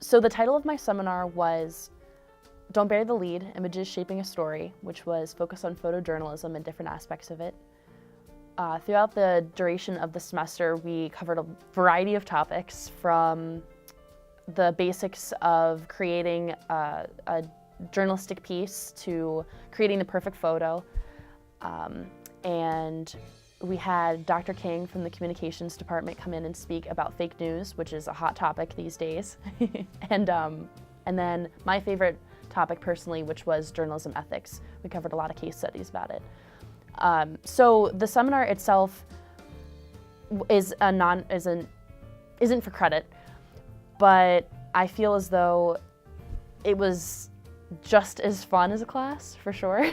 So the title of my seminar was Don't Bury the Lead, Images Shaping a Story, which was focused on photojournalism and different aspects of it. Throughout the duration of the semester, we covered a variety of topics, from the basics of creating a journalistic piece to creating the perfect photo. And we had Dr. King from the communications department come in and speak about fake news, which is a hot topic these days. And then my favorite topic personally, which was journalism ethics. We covered a lot of case studies about it. So the seminar itself isn't for credit, but I feel as though it was just as fun as a class, for sure.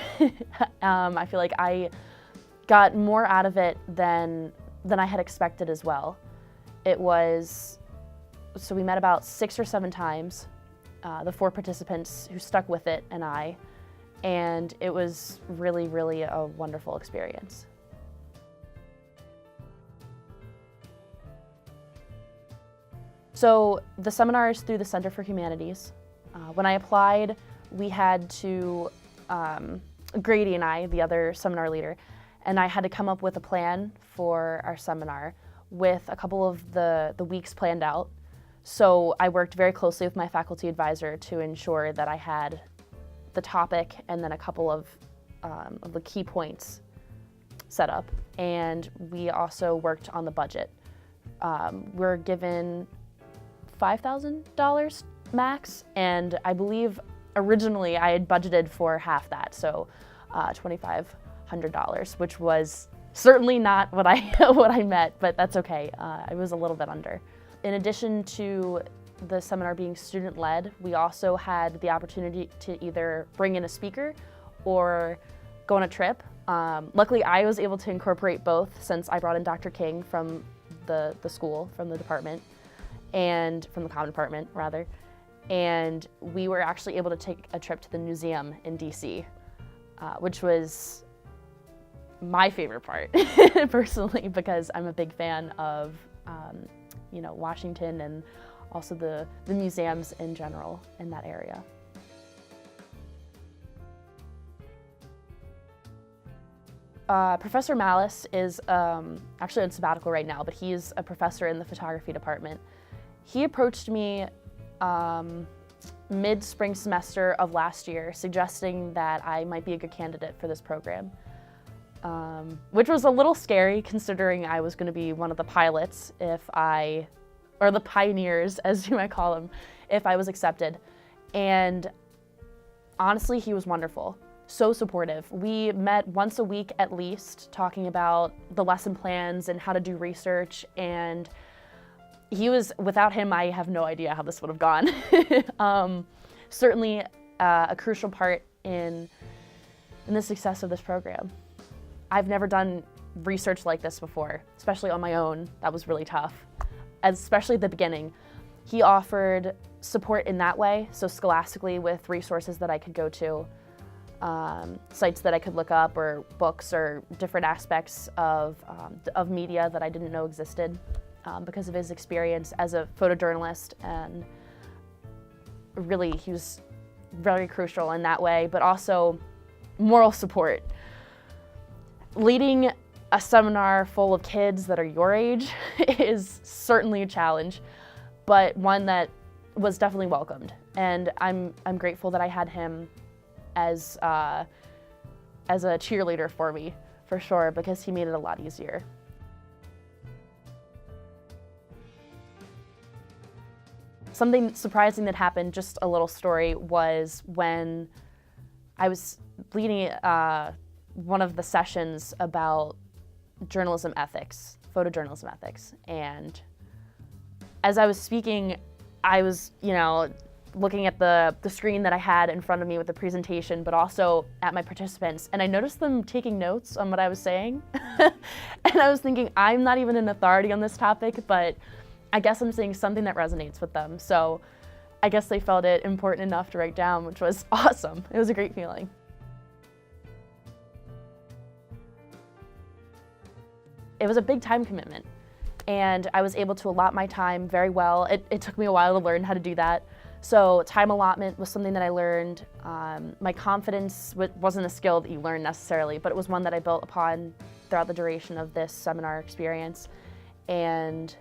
I feel like I got more out of it than I had expected as well. So we met about 6 or 7 times, the 4 participants who stuck with it and it was really, really a wonderful experience. So the seminar is through the Center for Humanities. When I applied, we had to, Grady and I, the other seminar leader, and I had to come up with a plan for our seminar with a couple of the weeks planned out. So I worked very closely with my faculty advisor to ensure that I had the topic and then a couple of the key points set up. And we also worked on the budget. We're given $5,000 max, and I believe originally I had budgeted for half that, so $2,500, which was certainly not what I met, but that's okay. I was a little bit under. In addition to the seminar being student-led, we also had the opportunity to either bring in a speaker or go on a trip. Luckily, I was able to incorporate both, since I brought in Dr. King from the school, from the department, and from the common department, rather. And we were actually able to take a trip to the museum in DC, which was my favorite part, personally, because I'm a big fan of Washington and also the museums in general in that area. Professor Malice is actually on sabbatical right now, but he's a professor in the photography department. He approached me mid-spring semester of last year, suggesting that I might be a good candidate for this program, which was a little scary considering I was going to be one of the pilots or the pioneers, as you might call them, if I was accepted. And honestly, he was wonderful, so supportive. We met once a week at least, talking about the lesson plans and how to do research, and without him, I have no idea how this would have gone. Certainly a crucial part in the success of this program. I've never done research like this before, especially on my own. That was really tough, especially at the beginning. He offered support in that way, so scholastically with resources that I could go to, sites that I could look up, or books, or different aspects of media that I didn't know existed. Because of his experience as a photojournalist, and really he was very crucial in that way, but also moral support. Leading a seminar full of kids that are your age is certainly a challenge, but one that was definitely welcomed. And I'm grateful that I had him as a cheerleader for me, for sure, because he made it a lot easier. Something surprising that happened, just a little story, was when I was leading one of the sessions about journalism ethics, photojournalism ethics. And as I was speaking, I was, looking at the screen that I had in front of me with the presentation, but also at my participants. And I noticed them taking notes on what I was saying. And I was thinking, I'm not even an authority on this topic, but I guess I'm saying something that resonates with them. So I guess they felt it important enough to write down, which was awesome. It was a great feeling. It was a big time commitment, and I was able to allot my time very well. It took me a while to learn how to do that, So time allotment was something that I learned. My confidence wasn't a skill that you learn necessarily, but it was one that I built upon throughout the duration of this seminar experience. And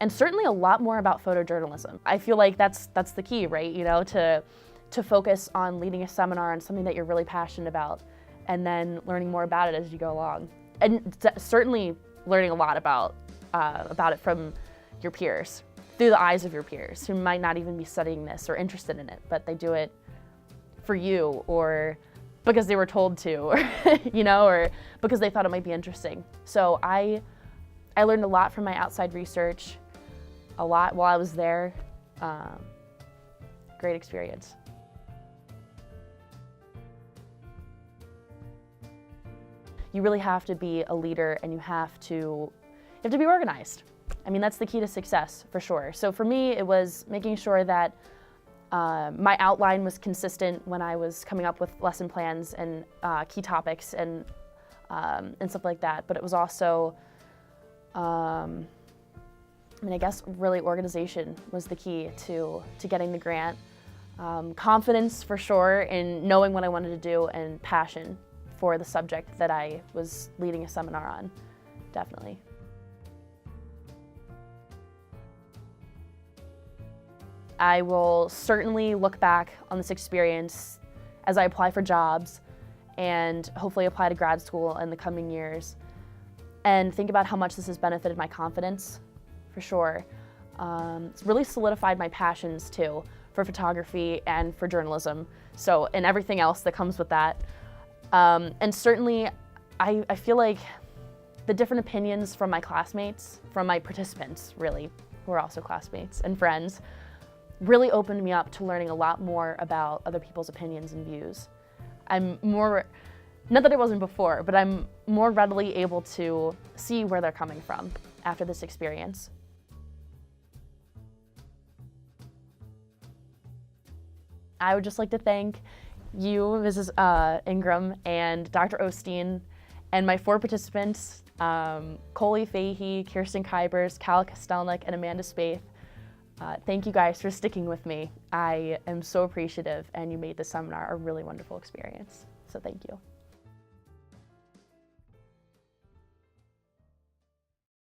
certainly a lot more about photojournalism. I feel like that's the key, right? You know, to focus on leading a seminar on something that you're really passionate about, and then learning more about it as you go along. And certainly learning a lot about it from your peers, through the eyes of your peers who might not even be studying this or interested in it, but they do it for you or because they were told to, or, you know, or because they thought it might be interesting. So I learned a lot from my outside research, a lot while I was there. Great experience. You really have to be a leader, and you have to be organized. I mean, that's the key to success, for sure. So for me, it was making sure that my outline was consistent when I was coming up with lesson plans and key topics and stuff like that. But it was also, I mean, I guess really organization was the key to getting the grant. Confidence, for sure, in knowing what I wanted to do, and passion for the subject that I was leading a seminar on, definitely. I will certainly look back on this experience as I apply for jobs and hopefully apply to grad school in the coming years, and think about how much this has benefited my confidence, for sure. It's really solidified my passions too, for photography and for journalism, so, and everything else that comes with that. And certainly, I feel like the different opinions from my classmates, from my participants really, who are also classmates and friends, really opened me up to learning a lot more about other people's opinions and views. I'm more, not that I wasn't before, but I'm more readily able to see where they're coming from after this experience. I would just like to thank you, Mrs. Ingram, and Dr. Osteen, and my 4 participants, Coley Fahey, Kirsten Kybers, Cal Kostelnik, and Amanda Spaeth. Thank you guys for sticking with me. I am so appreciative, and you made this seminar a really wonderful experience. So thank you.